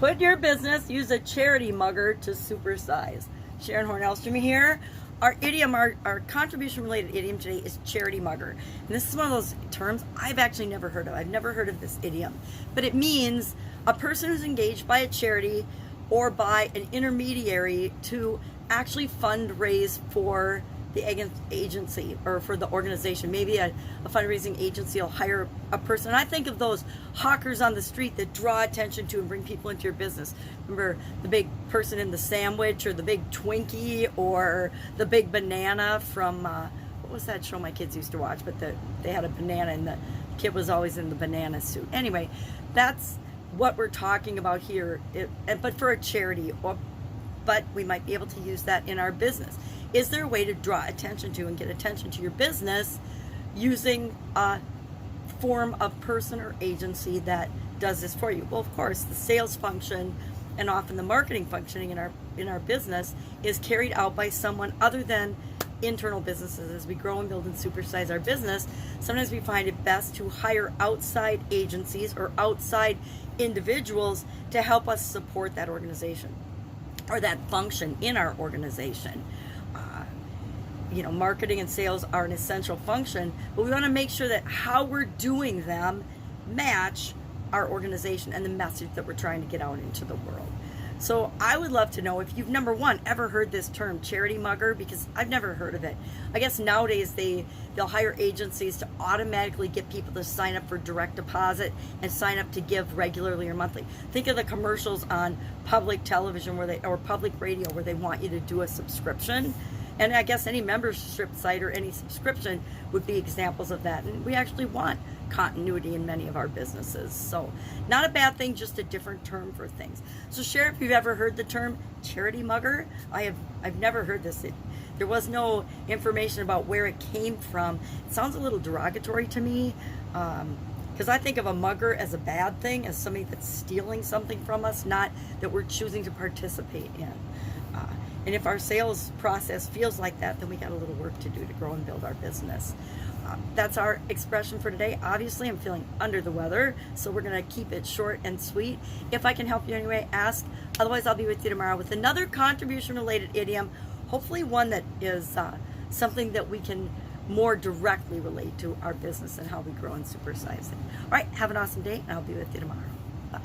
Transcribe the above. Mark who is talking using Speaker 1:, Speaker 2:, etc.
Speaker 1: quit your business, use a charity mugger to supersize. Sharon Horne-Ellstrom here. Our idiom, our contribution-related idiom today is charity mugger. And this is one of those terms I've actually never heard of. I've never heard of this idiom. But it means a person who's engaged by a charity or by an intermediary to actually fundraise for the agency or for the organization. Maybe a fundraising agency will hire a person. And I think of those hawkers on the street that draw attention to and bring people into your business. Remember the big person in the sandwich, or the big Twinkie, or the big banana from, what was that show my kids used to watch? But they had a banana and the kid was always in the banana suit. Anyway, that's what we're talking about here, but for a charity, but we might be able to use that in our business. Is there a way to draw attention to and get attention to your business using a form of person or agency that does this for you? Well, of course, the sales function and often the marketing functioning in our business is carried out by someone other than internal businesses. As we grow and build and supersize our business, sometimes we find it best to hire outside agencies or outside individuals to help us support that organization or that function in our organization. Marketing and sales are an essential function, but we want to make sure that how we're doing them match our organization and the message that we're trying to get out into the world. So I would love to know if you've, number one, ever heard this term charity mugger, because I've never heard of it. I guess nowadays they'll hire agencies to automatically get people to sign up for direct deposit and sign up to give regularly or monthly. Think of the commercials on public television or public radio where they want you to do a subscription. And I guess any membership site or any subscription would be examples of that. And we actually want continuity in many of our businesses. So not a bad thing, just a different term for things. So share if you've ever heard the term charity mugger. I've never heard this. There was no information about where it came from. It sounds a little derogatory to me, because I think of a mugger as a bad thing, as somebody that's stealing something from us, not that we're choosing to participate in. And if our sales process feels like that, then we got a little work to do to grow and build our business. That's our expression for today. Obviously, I'm feeling under the weather, so we're going to keep it short and sweet. If I can help you anyway, ask. Otherwise, I'll be with you tomorrow with another contribution-related idiom, hopefully one that is something that we can more directly relate to our business and how we grow and supersize it. All right, have an awesome day, and I'll be with you tomorrow. Bye.